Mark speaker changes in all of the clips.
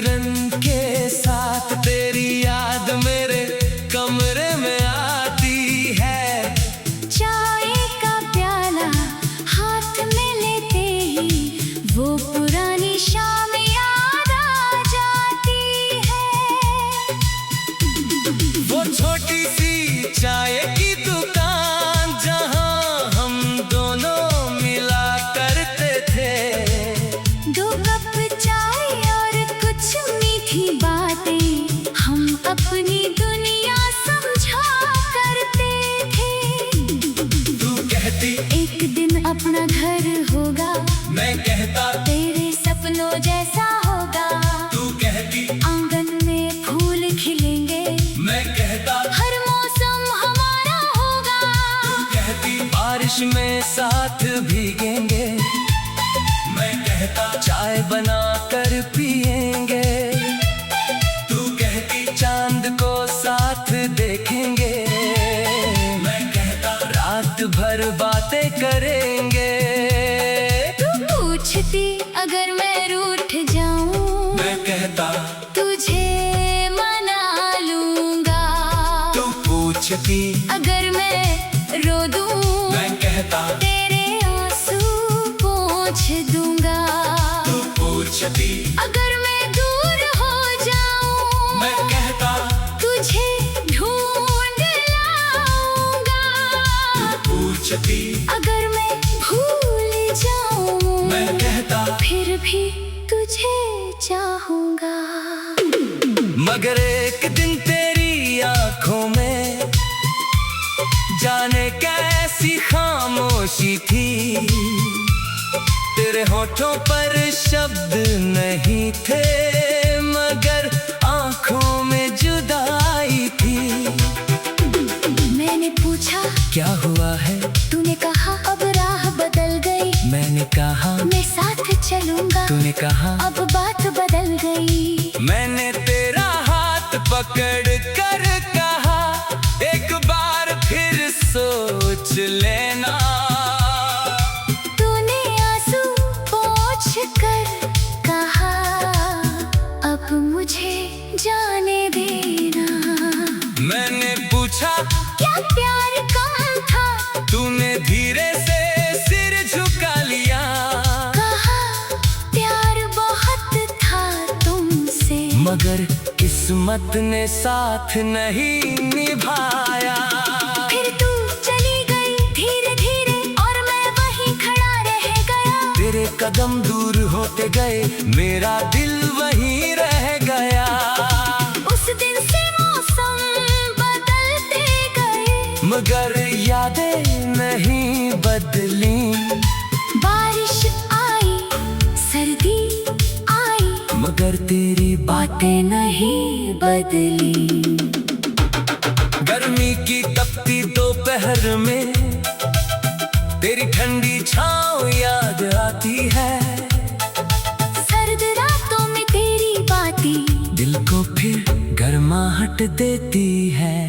Speaker 1: सिमरन के साथ तेरी याद मेरे कमरे में आती है।
Speaker 2: चाय का प्याला हाथ में लेते ही वो पुरानी शाम याद आ जाती है।
Speaker 1: वो छोटी सी चाय की दुकान जहां हम दोनों मिला करते थे।
Speaker 2: दो कप चाय और कुछ मीठी बातें हम अपनी दुनिया समझा करते थे।
Speaker 1: तू कहती
Speaker 2: एक दिन अपना घर होगा,
Speaker 1: मैं कहता
Speaker 2: तेरे सपनों जैसा होगा।
Speaker 1: तू कहती
Speaker 2: आंगन में फूल खिलेंगे,
Speaker 1: मैं कहता
Speaker 2: हर मौसम हमारा होगा।
Speaker 1: तू कहती बारिश में साथ भीगेंगे, मैं कहता चाय बना कर पिएंगे। तू कहती चांद को साथ देखेंगे, मैं कहता रात भर बातें करेंगे।
Speaker 2: तू पूछती अगर मैं रूठ जाऊं,
Speaker 1: मैं कहता
Speaker 2: तुझे मना लूंगा।
Speaker 1: तू पूछती
Speaker 2: अगर मैं रो दूं,
Speaker 1: मैं कहता
Speaker 2: तेरे आंसू पोंछ दूंगा।
Speaker 1: तू पूछती
Speaker 2: अगर मैं दूर हो जाऊं,
Speaker 1: मैं कहता
Speaker 2: तुझे ढूंढ लाऊंगा।
Speaker 1: पूछती
Speaker 2: अगर मैं भूल जाऊं,
Speaker 1: मैं कहता
Speaker 2: फिर भी तुझे चाहूंगा।
Speaker 1: मगर एक दिन तेरी आंखों में जाने कैसी खामोशी थी। तेरे होठों पर शब्द नहीं थे, मगर आंखों में जुदाई थी।
Speaker 2: मैंने पूछा
Speaker 1: क्या हुआ है?
Speaker 2: तूने कहा अब राह बदल गई।
Speaker 1: मैंने कहा
Speaker 2: मैं साथ चलूंगा।
Speaker 1: तूने कहा
Speaker 2: अब बात बदल गई।
Speaker 1: मैंने तेरा हाथ पकड़ कर कहा एक बार फिर सोच लेना।
Speaker 2: तूने आंसू पोंछ कर कहा अब मुझे जाने देना।
Speaker 1: मैंने पूछा
Speaker 2: क्या प्यार कम था?
Speaker 1: तूने धीरे से सिर झुका लिया।
Speaker 2: कहा प्यार बहुत था तुमसे,
Speaker 1: मगर किस्मत ने साथ नहीं निभाया।
Speaker 2: फिर तू चली गई धीरे धीरे और मैं वहीं खड़ा रह गया।
Speaker 1: तेरे कदम दूर होते गए, मेरा दिल वहीं रह गया।
Speaker 2: उस दिन से मौसम बदलते गए,
Speaker 1: मगर यादें नहीं बदली।
Speaker 2: बारिश आई सर्दी आई,
Speaker 1: मगर तेरी
Speaker 2: बातें नहीं बदली।
Speaker 1: गर्मी की तपती दोपहर में तेरी ठंडी छाँव याद आती है।
Speaker 2: सर्द रातों में तेरी बातें
Speaker 1: दिल को फिर गर्माहट देती है।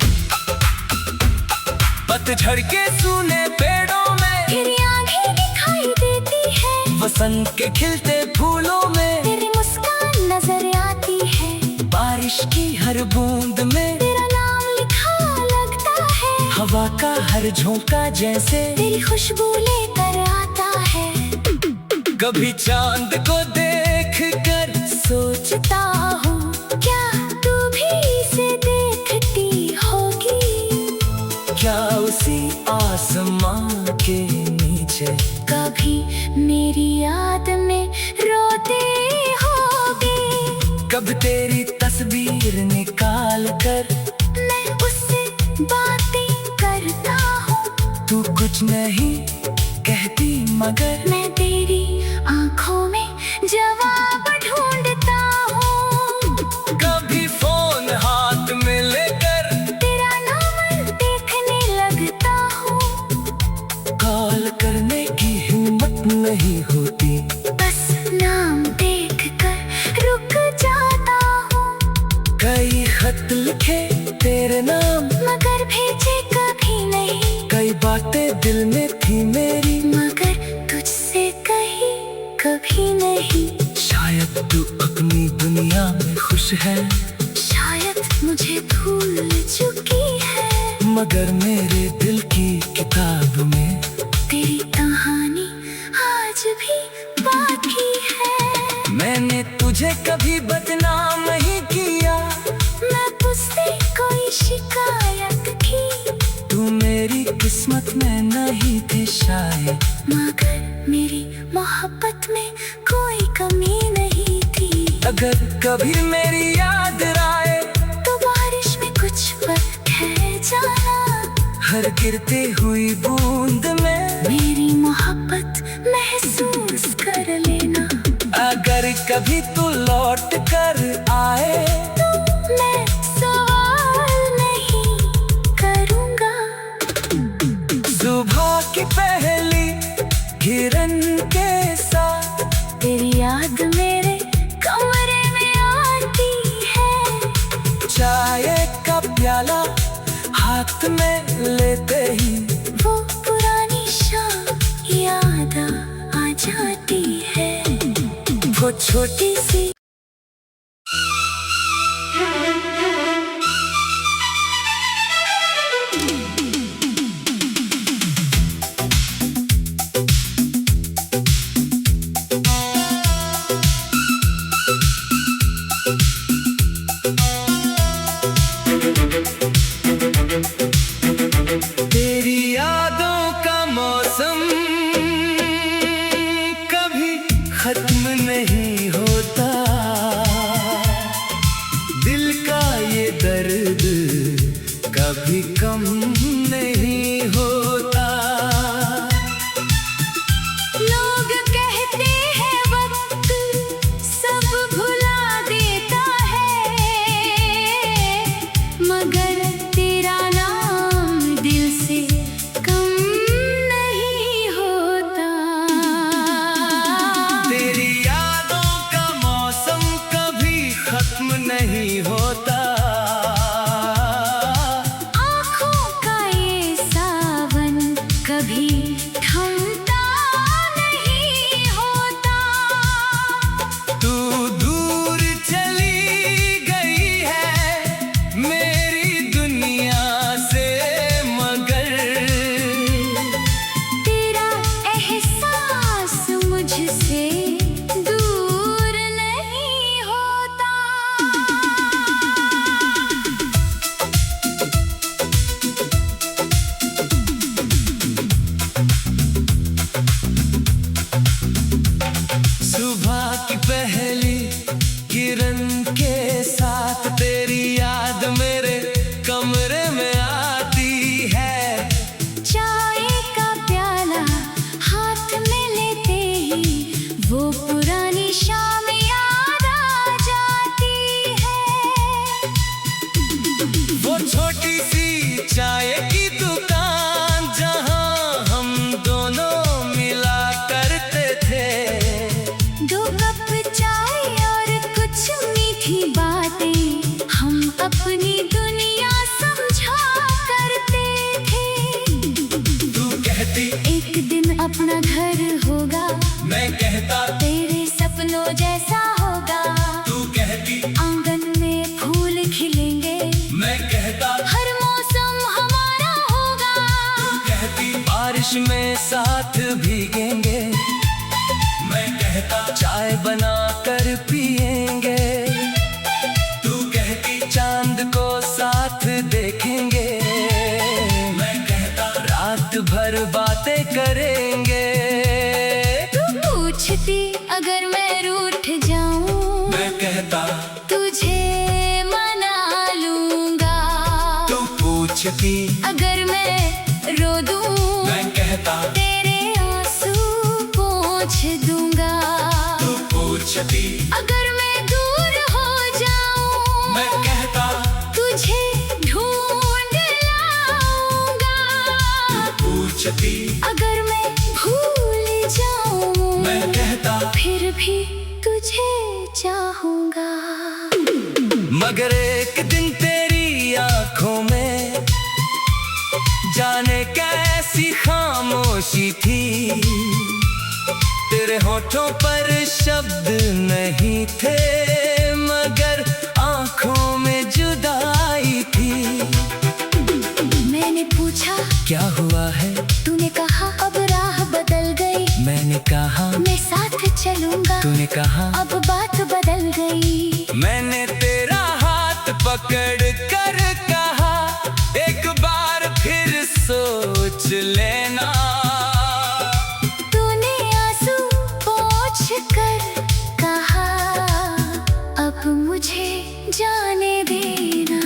Speaker 1: पतझड़ के सूने पेड़ों में
Speaker 2: फिर आंखें दिखाई देती है।
Speaker 1: वसंत के खिलते फूलों में
Speaker 2: तेरी मुस्कान नजर आती है।
Speaker 1: बारिश की हर बूंद में
Speaker 2: तेरा नाम लिखा लगता है।
Speaker 1: हवा का हर झोंका जैसे
Speaker 2: तेरी खुशबू लेकर आता है।
Speaker 1: कभी चांद को देख कर
Speaker 2: सोचता हूँ क्या तू भी इसे देखती होगी।
Speaker 1: क्या उसी आसमां के नीचे
Speaker 2: कभी मेरी याद में रोती होगी।
Speaker 1: कब तेरी तस्वीर निकाल कर
Speaker 2: मैं उससे बातें करता हूँ।
Speaker 1: तू कुछ नहीं कहती मगर
Speaker 2: मैं तेरी आंखों में जवाब ढूंढता हूँ।
Speaker 1: कभी फोन हाथ में लेकर
Speaker 2: तेरा नाम देखने लगता हूँ।
Speaker 1: कॉल करने की हिम्मत नहीं होती।
Speaker 2: बस नाम देख कर रुक जाता हूँ।
Speaker 1: कई खत लिखे तेरे नाम,
Speaker 2: मगर भेजे कभी नहीं।
Speaker 1: कई बातें दिल में थी मेरी,
Speaker 2: मगर तुझसे
Speaker 1: दुनिया में खुश है,
Speaker 2: शायद मुझे भूल चुकी है,
Speaker 1: मगर मेरे दिल की किताब में
Speaker 2: तेरी कहानी आज भी बाकी है।
Speaker 1: मैंने तुझे कभी बदनाम नहीं किया,
Speaker 2: मैं पूछती कोई शिकायत की,
Speaker 1: तू मेरी किस्मत में नहीं थे शायद,
Speaker 2: मगर मेरी मोहब्बत में कोई कमी नहीं थी।
Speaker 1: अगर कभी मेरी याद आए
Speaker 2: तो बारिश में कुछ पल ठहर जाना,
Speaker 1: हर गिरती हुई बूंद में
Speaker 2: मेरी मोहब्बत महसूस कर लेना।
Speaker 1: अगर कभी तू लौट कर आए
Speaker 2: तो मैं सवाल नहीं करूँगा,
Speaker 1: सुबह की पहली किरण के साथ
Speaker 2: तेरी याद मेरे कमरे में आती है।
Speaker 1: चाय का प्याला हाथ में लेते ही
Speaker 2: वो पुरानी शाम याद आ जाती है, वो छोटी सी
Speaker 1: तेरी यादों का मौसम कभी खत्म नहीं होता, दिल का ये दर्द कभी कम नहीं होता।
Speaker 2: लोग कहते हैं वक्त सब भुला देता है, मगर तेरा नाम दिल से कम नहीं होता।
Speaker 1: तेरी यादों का मौसम कभी खत्म नहीं होता,
Speaker 2: आँखों का ये सावन कभी थमता नहीं होता।
Speaker 1: तू दूर चली गई है मेरी दुनिया से, मगर
Speaker 2: तेरा एहसास मुझसे दूर नहीं होता।
Speaker 1: सुबह की पहली किरण के साथ तेरी याद मेरे कमरे में आती है।
Speaker 2: चाय का प्याला हाथ में लेते ही वो पुरानी शाम याद आ जाती है।
Speaker 1: वो छोटी सी चाय की दुकान जहां हम दोनों मिला करते थे,
Speaker 2: 2 कप चाय और कुछ मीठी बातें हम अपनी दुनिया समझा करते थे।
Speaker 1: तू कहती
Speaker 2: एक दिन अपना घर होगा,
Speaker 1: मैं कहता
Speaker 2: तेरे सपनों जैसा होगा,
Speaker 1: तू कहती
Speaker 2: आंगन में फूल खिलेंगे,
Speaker 1: मैं कहता
Speaker 2: हर मौसम हमारा होगा।
Speaker 1: कहती बारिश में साथ भीगेंगे, मैं कहता चाय बना कर पिएंगे, तू कहती चांद को साथ देखेंगे, मैं कहता रात भर बातें करेंगे।
Speaker 2: तू पूछती अगर मैं रूठ जाऊं,
Speaker 1: मैं कहता
Speaker 2: तुझे मना लूंगा,
Speaker 1: तू पूछती
Speaker 2: अगर मैं रो दूं,
Speaker 1: मैं कहता
Speaker 2: तेरे आंसू पोंछ दूंगा,
Speaker 1: तू पूछती
Speaker 2: अगर मैं दूर हो जाऊं,
Speaker 1: मैं कहता
Speaker 2: तुझे ढूंढ लाऊंगा,
Speaker 1: पूछती
Speaker 2: अगर मैं भूल जाऊं,
Speaker 1: मैं कहता
Speaker 2: फिर भी तुझे चाहूंगा।
Speaker 1: मगर एक दिन तेरी आंखों में जाने कैसी खामोशी थी, तेरे होठों पर शब्द नहीं थे मैंने तेरा हाथ पकड़ कर कहा, एक बार फिर सोच लेना।
Speaker 2: तूने आंसू पोंछ कर कहा, अब मुझे जाने देना।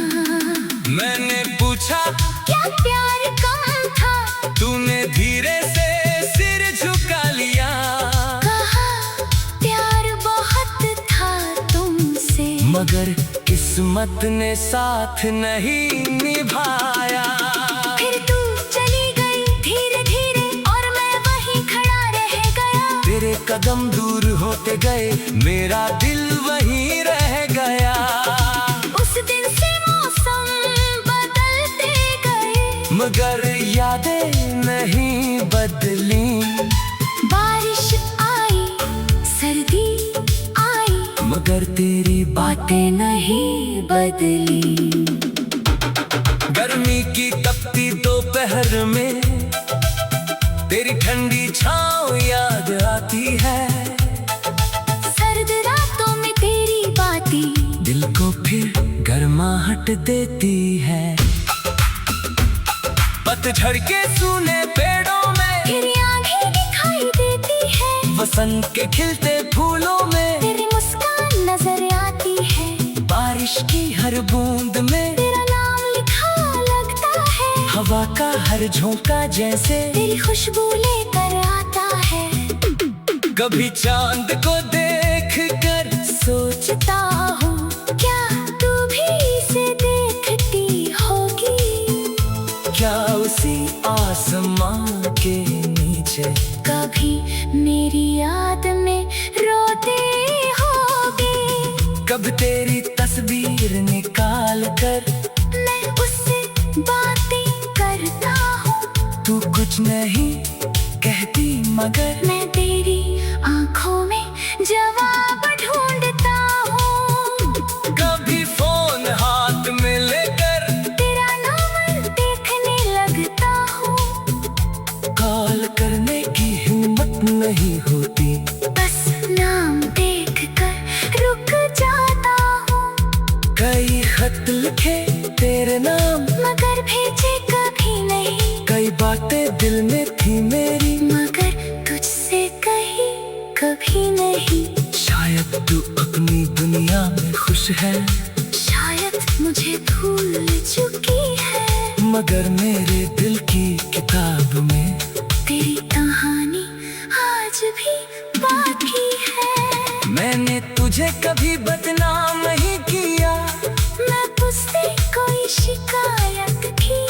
Speaker 1: मैंने पूछा
Speaker 2: क्या प्यार कम था,
Speaker 1: तूने धीरे से सिर झुका लिया।
Speaker 2: कहा प्यार बहुत था तुमसे,
Speaker 1: मगर किस्मत ने साथ नहीं निभाया।
Speaker 2: फिर तू चली गई धीरे धीरे और मैं वहीं खड़ा रह गया।
Speaker 1: तेरे कदम दूर होते गए, मेरा दिल वहीं रह गया।
Speaker 2: उस दिन से मौसम बदलते गए,
Speaker 1: मगर यादें नहीं बदली।
Speaker 2: बारिश आई सर्दी आई,
Speaker 1: मगर तेरी
Speaker 2: बातें नहीं बदली।
Speaker 1: गर्मी की तपती दोपहर में तेरी ठंडी छाँव याद आती है।
Speaker 2: सर्द रातों में तेरी बातें
Speaker 1: दिल को फिर गर्माहट देती है। पतझड़ के सूने पेड़ों में
Speaker 2: फिर आंखें दिखाई देती है।
Speaker 1: वसंत के खिलते फूलों में
Speaker 2: तेरी मुस्कान नजर आती है।
Speaker 1: बारिश की हर बूंद में
Speaker 2: तेरा नाम लिखा लगता है।
Speaker 1: हवा का हर झोंका जैसे
Speaker 2: तेरी खुशबू लेकर आता है।
Speaker 1: कभी चांद को देख कर
Speaker 2: सोचता हूँ क्या तू भी इसे देखती होगी।
Speaker 1: क्या उसी आसमां के नीचे
Speaker 2: कभी मेरी याद में रोते होगे।
Speaker 1: कब तेरी तस्वीर निकाल कर
Speaker 2: मैं उससे बातें करता हूँ।
Speaker 1: तू कुछ नहीं कहती मगर
Speaker 2: मैं तेरी आंखों में जवाब ढूंढता हूँ।
Speaker 1: कभी फोन हाथ में लेकर
Speaker 2: तेरा नंबर देखने लगता हूँ।
Speaker 1: कॉल करने की हिम्मत नहीं होती।
Speaker 2: बस नाम देखकर रुक जाता हूँ।
Speaker 1: कई खत लिखे तेरे नाम
Speaker 2: मगर भेजे कभी नहीं।
Speaker 1: कई बातें दिल में थी मेरी
Speaker 2: मगर तुझसे कही कभी नहीं।
Speaker 1: शायद तू अपनी दुनिया में खुश है,
Speaker 2: शायद मुझे भूल चुकी है।
Speaker 1: मगर मेरे दिल की किताब में
Speaker 2: तेरी कहानी आज भी बाकी है।
Speaker 1: मैंने तुझे कभी बदनाम नहीं किया।
Speaker 2: मैं तुझसे कोई शिकायत की,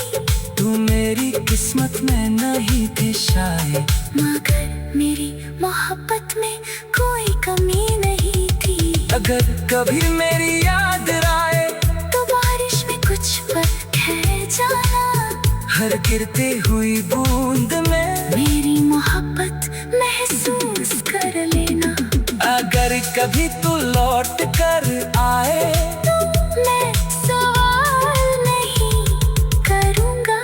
Speaker 1: तू मेरी किस्मत में नहीं थी शायद।
Speaker 2: मगर मेरी मोहब्बत में कोई कमी नहीं थी।
Speaker 1: अगर कभी मेरी याद आए
Speaker 2: तो बारिश में कुछ पल ठहर जाना।
Speaker 1: हर गिरती हुई बूंद में
Speaker 2: मेरी मोहब्बत महसूस कर लेना।
Speaker 1: अगर कभी तू लौट कर आए
Speaker 2: तो मैं सवाल नहीं करूँगा।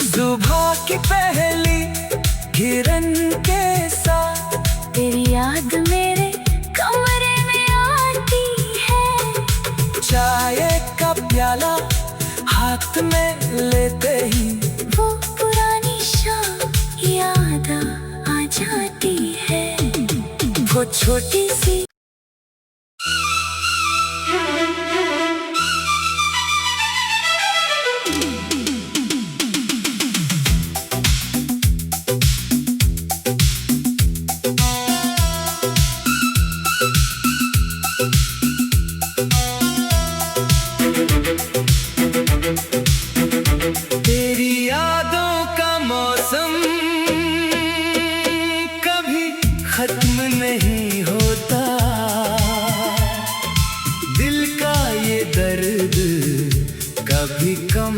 Speaker 1: सुबह की पहली किरण के साथ
Speaker 2: तेरी याद मेरे कमरे में आती है।
Speaker 1: चाय का प्याला हाथ में लेते ही
Speaker 2: वो पुरानी शाम याद आ जाती है।
Speaker 1: वो छोटी सी तेरी यादों का मौसम कभी खत्म नहीं होता। दिल का ये दर्द कभी कम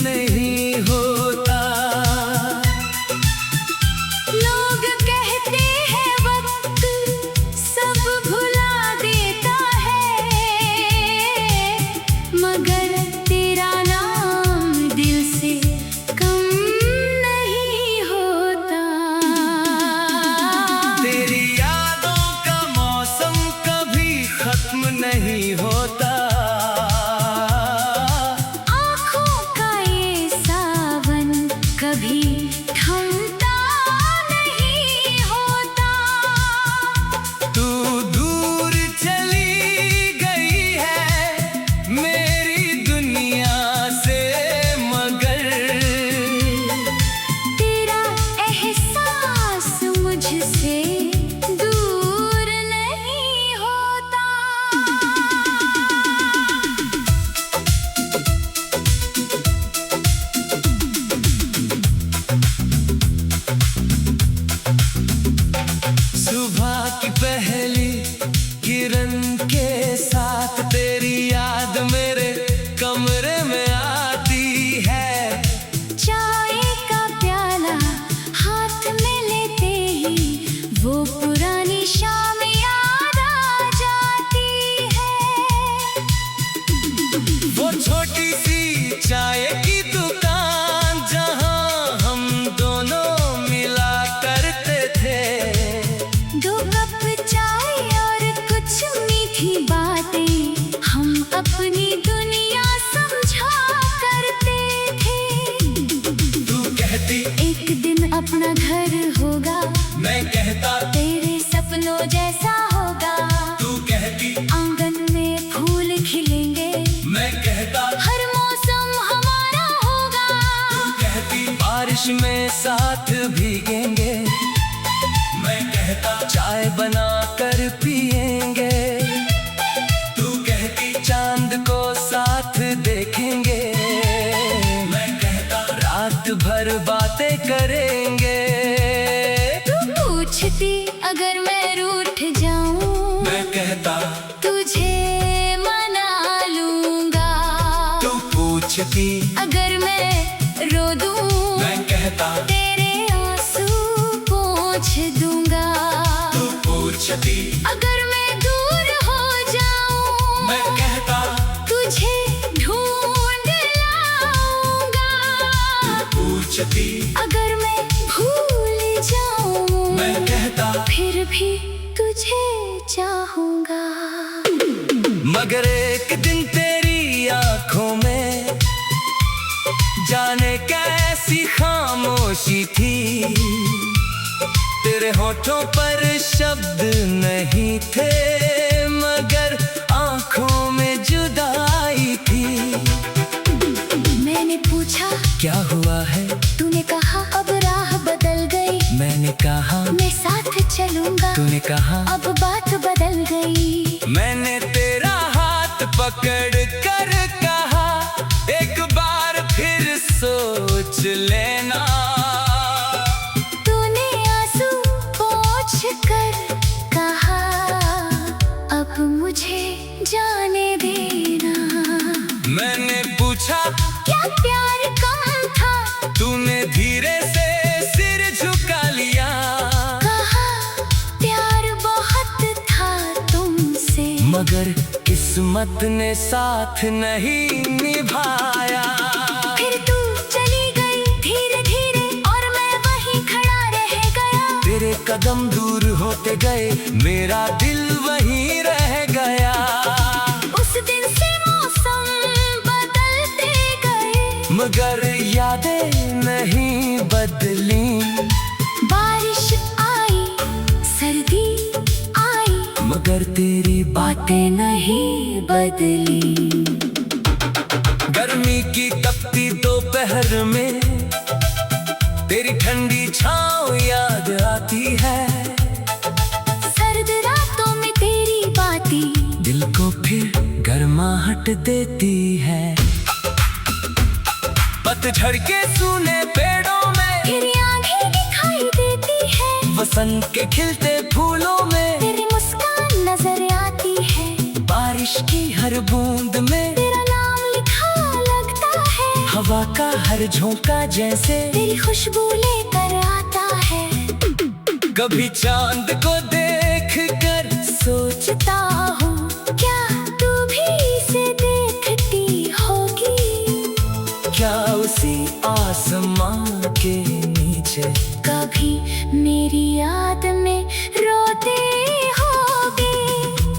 Speaker 1: नहीं होता।
Speaker 2: लोग कहते हैं वक्त सब भुला देता है, मगर तेरा नाम दिल से कम नहीं होता।
Speaker 1: तेरी यादों का मौसम कभी खत्म गुम नहीं होता।
Speaker 2: आँखों का ये सावन कभी थमता नहीं होता।
Speaker 1: तू दूर चली गई है मेरी दुनिया से, मगर
Speaker 2: तेरा एहसास मुझसे दूर नहीं होता।
Speaker 1: सुबह की पहली किरण के साथ तेरी याद मेरे कमरे में आती है।
Speaker 2: चाय का प्याला हाथ में लेते ही वो पुरानी शाम याद आ जाती है।
Speaker 1: वो छोटी सी चाय की दुकान जहां हम दोनों मिला करते थे।
Speaker 2: दो कप चाय और कुछ मीठी बातें हम अपनी दुनिया समझा करते थे।
Speaker 1: तू कहती
Speaker 2: एक दिन अपना घर होगा,
Speaker 1: मैं कहता
Speaker 2: तेरे सपनों जैसा होगा।
Speaker 1: तू कहती
Speaker 2: आंगन में फूल खिलेंगे,
Speaker 1: मैं कहता
Speaker 2: हर मौसम हमारा होगा।
Speaker 1: कहती बारिश में साथ भीगेंगे, मैं कहता चाय बना कर पिएंगे। तू कहती चांद को साथ देखेंगे, मैं कहता रात भर बातें करेंगे।
Speaker 2: तू पूछती अगर मैं रूठ जाऊं,
Speaker 1: मैं कहता
Speaker 2: तुझे मना लूंगा।
Speaker 1: तू पूछती
Speaker 2: अगर मैं रो दूं,
Speaker 1: मैं कहता
Speaker 2: तेरे आंसू पोंछ दूंगा।
Speaker 1: तू पूछती
Speaker 2: अगर मैं दूर हो जाऊं,
Speaker 1: मैं कहता
Speaker 2: तुझे ढूंढ लाऊंगा।
Speaker 1: पूछती
Speaker 2: अगर मैं भूल जाऊं,
Speaker 1: मैं कहता
Speaker 2: फिर भी तुझे चाहूंगा।
Speaker 1: मगर एक दिन तेरी आंखों में जाने कैसी खामोशी थी। तेरे होठों पर शब्द नहीं थे, मगर आंखों में जुदाई थी।
Speaker 2: मैंने पूछा
Speaker 1: क्या हुआ है?
Speaker 2: तूने कहा अब राह बदल गई।
Speaker 1: मैंने कहा
Speaker 2: मैं साथ चलूंगा।
Speaker 1: तूने कहा
Speaker 2: अब बात बदल गई।
Speaker 1: मैंने तेरा हाथ पकड़ कर कहा एक बार फिर सोच लेना।
Speaker 2: तूने आंसू पोंछ कर कहा अब मुझे जाने देना।
Speaker 1: मैंने पूछा
Speaker 2: क्या प्यार कम था?
Speaker 1: तूने धीरे से सिर झुका लिया।
Speaker 2: कहा प्यार बहुत था तुमसे,
Speaker 1: मगर किस्मत ने साथ नहीं निभाया।
Speaker 2: फिर तू चली गई धीरे धीरे और मैं वहीं खड़ा रह गया।
Speaker 1: तेरे कदम दूर होते गए, मेरा दिल वहीं रह गया।
Speaker 2: उस दिन से मौसम बदलते गए,
Speaker 1: मगर यादें नहीं बदली।
Speaker 2: बारिश आई, सर्दी आई,
Speaker 1: मगर तेरी
Speaker 2: बातें नहीं बदली।
Speaker 1: गर्मी की तपती दोपहर में तेरी ठंडी छाँव याद आती है।
Speaker 2: सर्द रातों में तेरी बातें
Speaker 1: दिल को फिर गर्माहट देती है। पतझड़ के सूने पेड़ों में
Speaker 2: फिर आंखें दिखाई देती है।
Speaker 1: वसंत के खिलते फूलों में
Speaker 2: तेरी मुस्कान नजर आती है।
Speaker 1: बारिश की हर बूंद में
Speaker 2: तेरा नाम लिखा लगता है।
Speaker 1: हवा का हर झोंका जैसे
Speaker 2: तेरी खुशबू लेकर आता है।
Speaker 1: कभी चांद को देख कर
Speaker 2: सोचता हूँ क्या तू भी इसे देखती होगी।
Speaker 1: क्या उसी आसमां के नीचे
Speaker 2: कभी मेरी याद में रोते होगे।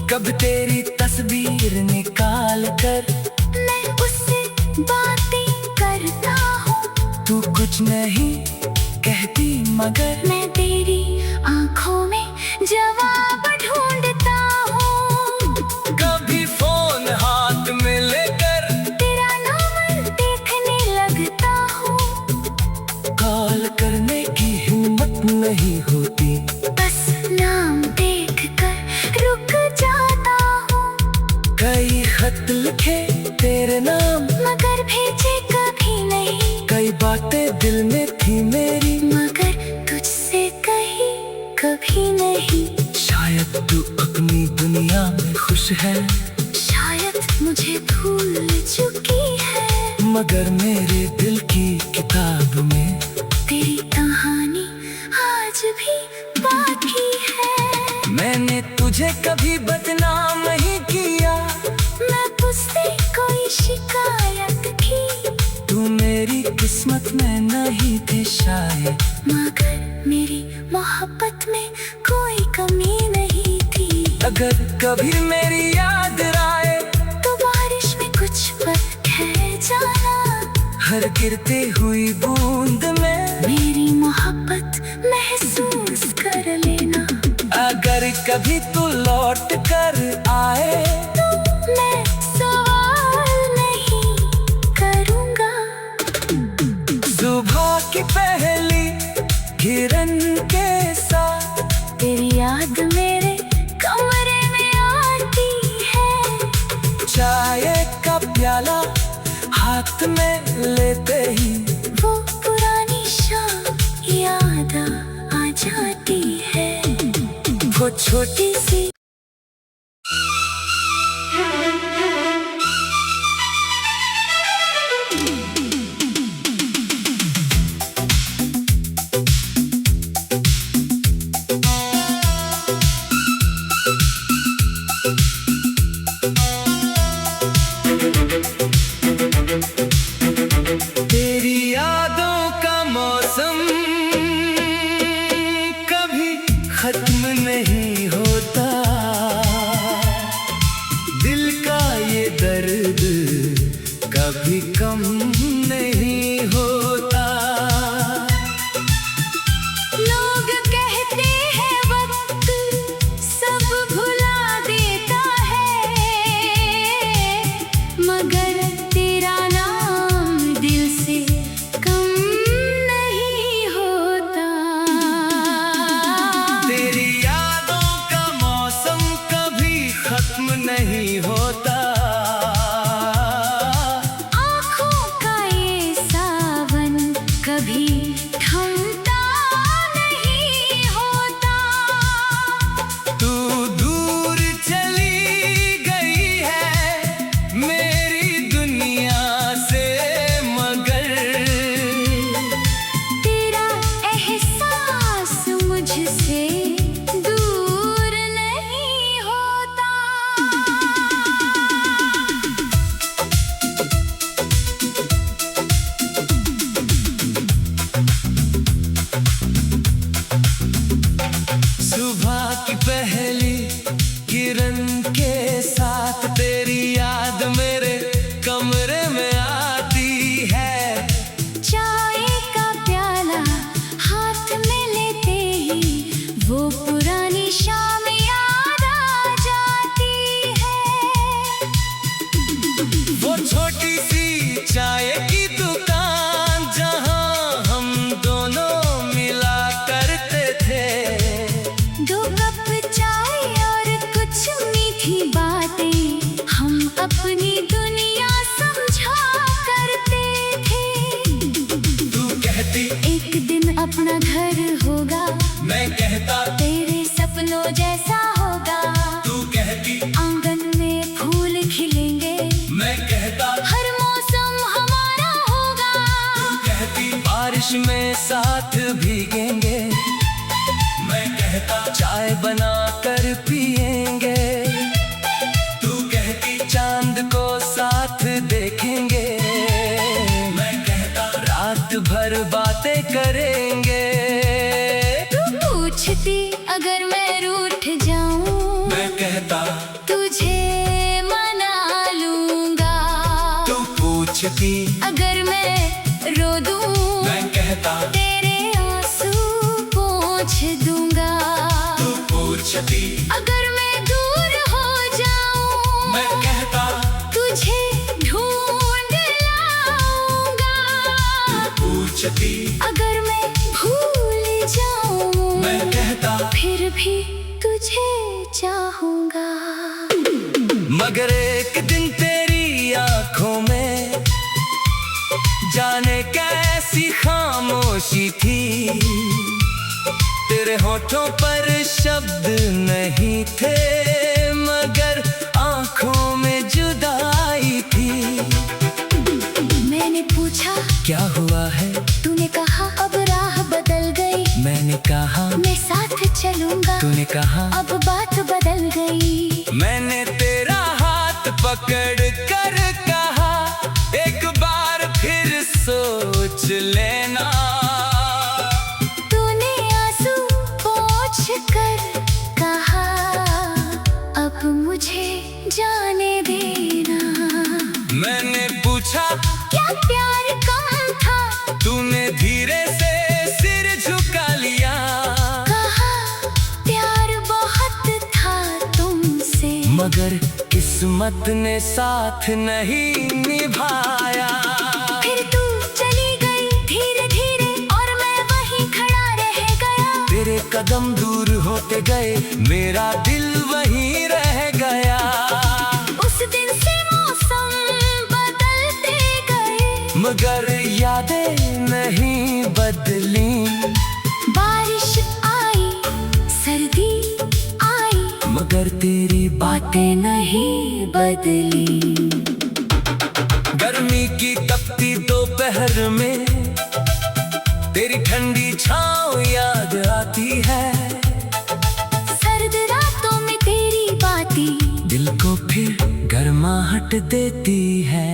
Speaker 1: कब तेरी तस्वीर मगर
Speaker 2: मैं तेरी आंखों में जवाब ढूंढता हूँ।
Speaker 1: कभी फोन हाथ में लेकर
Speaker 2: तेरा नाम देखने लगता हूँ।
Speaker 1: कॉल करने की हिम्मत नहीं होती,
Speaker 2: बस नाम देखकर रुक जाता हूँ।
Speaker 1: कई खत लिखे तेरे नाम
Speaker 2: मगर भेजे कभी नहीं।
Speaker 1: कई बातें दिल में थी मेरी,
Speaker 2: मगर तुझसे कही कभी नहीं।
Speaker 1: शायद तू अपनी दुनिया में खुश है,
Speaker 2: शायद मुझे भूल चुकी है।
Speaker 1: मगर मेरे दिल की किताब में
Speaker 2: तेरी कहानी आज भी बाकी है।
Speaker 1: मैंने तुझे कभी बदनाम नहीं किया,
Speaker 2: मैं तुझसे कोई शिकायत की।
Speaker 1: तू मेरी किस्मत में नहीं थी शायद,
Speaker 2: मगर मेरी मोहब्बत में कोई कमी नहीं थी।
Speaker 1: अगर कभी मेरी याद आए
Speaker 2: तो बारिश में कुछ पल ठहर जाना।
Speaker 1: हर गिरती हुई बूंद में
Speaker 2: मेरी मोहब्बत महसूस कर लेना।
Speaker 1: अगर कभी तू लौट कर आए
Speaker 2: तो मैं सवाल नहीं करूँगा।
Speaker 1: सुबह की पहली किरण के साथ
Speaker 2: तेरी याद मेरे कमरे में आती है।
Speaker 1: चाय का प्याला हाथ में लेते ही
Speaker 2: वो पुरानी शाम याद आ जाती है।
Speaker 1: वो छोटी सी तेरी यादों का मौसम कभी खत्म नहीं होता, दिल का ये दर्द कभी कम नहीं होता।
Speaker 2: लोग कहते हैं वक्त सब भुला देता है, मगर तेरा नाम दिल से कम नहीं होता।
Speaker 1: तेरी यादों का मौसम कभी खत्म नहीं होता,
Speaker 2: आँखों का ये सावन कभी थमता नहीं होता।
Speaker 1: तू दूर चली गई है मेरी दुनिया से, मगर
Speaker 2: तेरा एहसास मुझसे दूर नहीं होता।
Speaker 1: सुबह की पहली किरण के साथ तेरी याद मेरे कमरे में आती है।
Speaker 2: चाय का प्याला हाथ में लेते ही वो पुरानी शाम याद आ जाती है।
Speaker 1: वो छोटी सी चाय की दुकान जहां हम दोनों मिला करते थे,
Speaker 2: दो कप चाय और कुछ मीठी बातें हम अपनी दुनिया समझा करते थे।
Speaker 1: तू कहती
Speaker 2: एक दिन अपना घर होगा,
Speaker 1: मैं कहता
Speaker 2: तेरे सपनों जैसा होगा।
Speaker 1: तू कहती
Speaker 2: आंगन में फूल खिलेंगे,
Speaker 1: मैं कहता
Speaker 2: हर मौसम हमारा होगा।
Speaker 1: कहती बारिश में साथ भीगेंगे, मैं कहता चाय बना कर पिएंगे। तू कहती चांद को साथ देखेंगे, मैं कहता रात भर बातें करेंगे।
Speaker 2: तू पूछती अगर मैं रूठ जाऊं,
Speaker 1: मैं कहता
Speaker 2: तुझे मना लूंगा।
Speaker 1: तू पूछती
Speaker 2: अगर मैं रो दूं,
Speaker 1: मैं कहता
Speaker 2: तेरे आंसू
Speaker 1: पूछती
Speaker 2: अगर मैं दूर हो जाऊं
Speaker 1: मैं कहता
Speaker 2: तुझे ढूंढ लाऊंगा।
Speaker 1: पूछती
Speaker 2: अगर मैं भूल जाऊं
Speaker 1: मैं कहता
Speaker 2: फिर भी तुझे चाहूंगा।
Speaker 1: मगर एक दिन तेरी आंखों में जाने कैसी खामोशी थी, तेरे होठों पर शब्द नहीं थे मगर आंखों में जुदाई थी।
Speaker 2: मैंने पूछा
Speaker 1: क्या हुआ है?
Speaker 2: तूने कहा अब राह बदल गई।
Speaker 1: मैंने कहा
Speaker 2: मैं साथ चलूंगा।
Speaker 1: तूने कहा
Speaker 2: अब बात बदल गई।
Speaker 1: मैंने तेरा हाथ पकड़ कर कहा एक बार फिर सोच लेना।
Speaker 2: तूने आंसू पोंछ कर कहा अब मुझे जाने देना।
Speaker 1: मैंने पूछा
Speaker 2: क्या प्यार कम था?
Speaker 1: तूने धीरे से सिर झुका लिया।
Speaker 2: कहा प्यार बहुत था तुमसे
Speaker 1: मगर किस्मत ने साथ नहीं निभाया।
Speaker 2: फिर तू चली गई धीरे धीरे और मैं वहीं खड़ा रह गया।
Speaker 1: तेरे कदम दूर होते गए मेरा दिल वहीं रह गया।
Speaker 2: उस दिन से मौसम बदलते गए
Speaker 1: मगर यादें नहीं बदली।
Speaker 2: बारिश आई सर्दी आई
Speaker 1: मगर तेरी
Speaker 2: बातें नहीं बदली।
Speaker 1: गर्मी की तपती दोपहर में तेरी ठंडी छाँव याद आती है।
Speaker 2: सर्द रातों में तेरी बातें
Speaker 1: दिल को फिर गर्माहट देती है।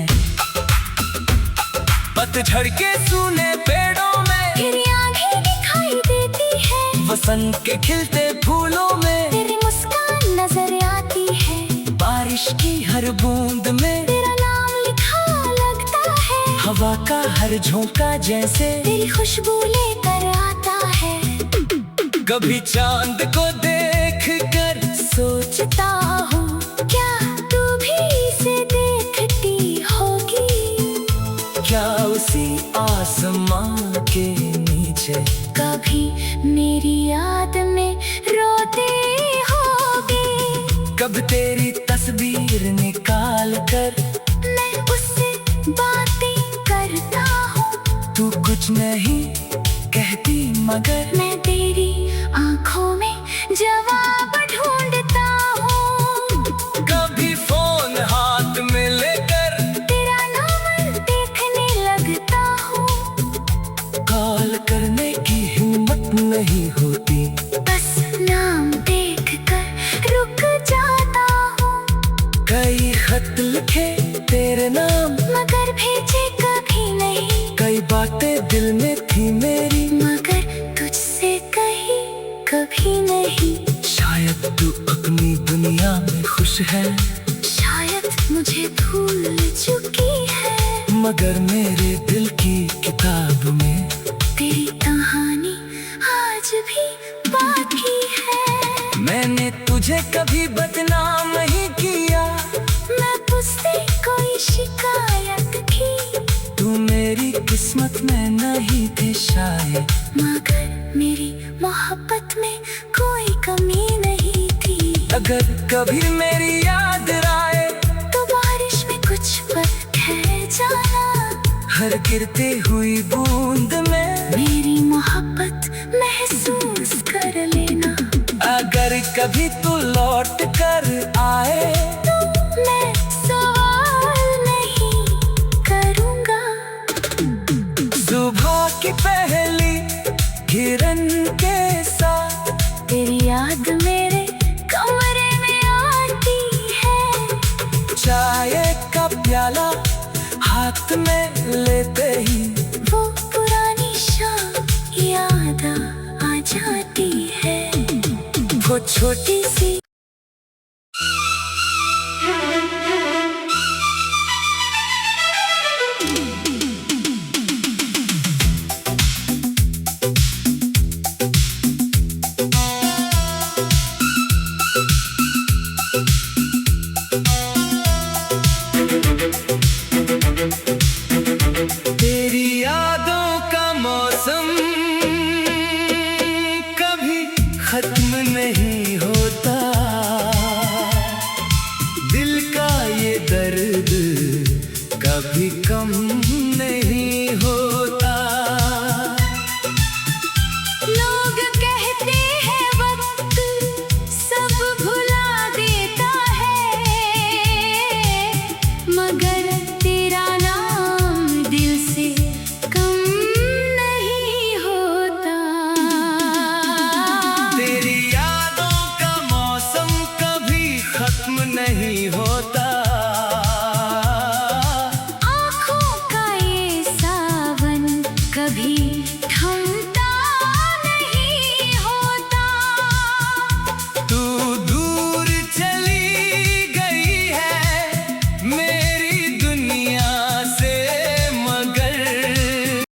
Speaker 1: पतझड़ के सूने पेड़ों में
Speaker 2: फिर आंखें दिखाई देती है।
Speaker 1: वसंत के खिलते फूलों में
Speaker 2: तेरी मुस्कान नजर आती है।
Speaker 1: बारिश की हर बूंद में
Speaker 2: तेरा नाम लिखा लगता है।
Speaker 1: हवा का हर झोंका जैसे
Speaker 2: तेरी खुशबू लेकर आता है।
Speaker 1: कभी चांद को देख कर
Speaker 2: सोचता हूँ क्या तू भी इसे देखती होगी।
Speaker 1: क्या उसी आसमां के नीचे
Speaker 2: कभी मेरी याद में रोते होगी।
Speaker 1: कब तेरी तस्वीर निकाल कर
Speaker 2: मैं उससे बातें करता हूँ।
Speaker 1: तू कुछ नहीं कहती मगर
Speaker 2: मैं तेरी आंखों में जवाब ढूंढता हूँ।
Speaker 1: कभी फोन हाथ में लेकर
Speaker 2: तेरा नाम देखने लगता हूँ।
Speaker 1: कॉल करने की हिम्मत नहीं होती।
Speaker 2: बस नाम देख कर रुक जाता हूँ।
Speaker 1: कई खत लिखे तेरे नाम
Speaker 2: मगर भेजे कभी नहीं।
Speaker 1: कई बातें दिल में थी मेरी
Speaker 2: मगर तुझसे कही कभी नहीं।
Speaker 1: शायद तू अपनी दुनिया में खुश है
Speaker 2: शायद मुझे भूल चुकी है।
Speaker 1: मगर मेरे दिल की किताब में
Speaker 2: तेरी कहानी आज भी बाकी है।
Speaker 1: मैंने तुझे कभी बदनाम नहीं किया।
Speaker 2: मैं मुझसे कोई शिकायत की।
Speaker 1: तू मेरी किस्मत में नहीं थे शायद।
Speaker 2: मगर मेरी मोहब्बत में कोई कमी नहीं थी।
Speaker 1: अगर कभी मेरी याद आए
Speaker 2: तो बारिश में कुछ पल ठहर जाना।
Speaker 1: हर गिरती हुई बूंद में
Speaker 2: मेरी मोहब्बत महसूस कर लेना।
Speaker 1: अगर कभी तू लौट कर आए
Speaker 2: तो मैं सवाल नहीं करूँगा।
Speaker 1: सुबह की पहली किरण के साथ
Speaker 2: तेरी याद मेरे कमरे में आती है।
Speaker 1: चाय का प्याला हाथ में लेते ही
Speaker 2: वो पुरानी शाम याद आ जाती है।
Speaker 1: वो छोटी सी तेरी यादों का मौसम कभी खत्म नहीं होता, दिल का ये दर्द कभी कम नहीं होता।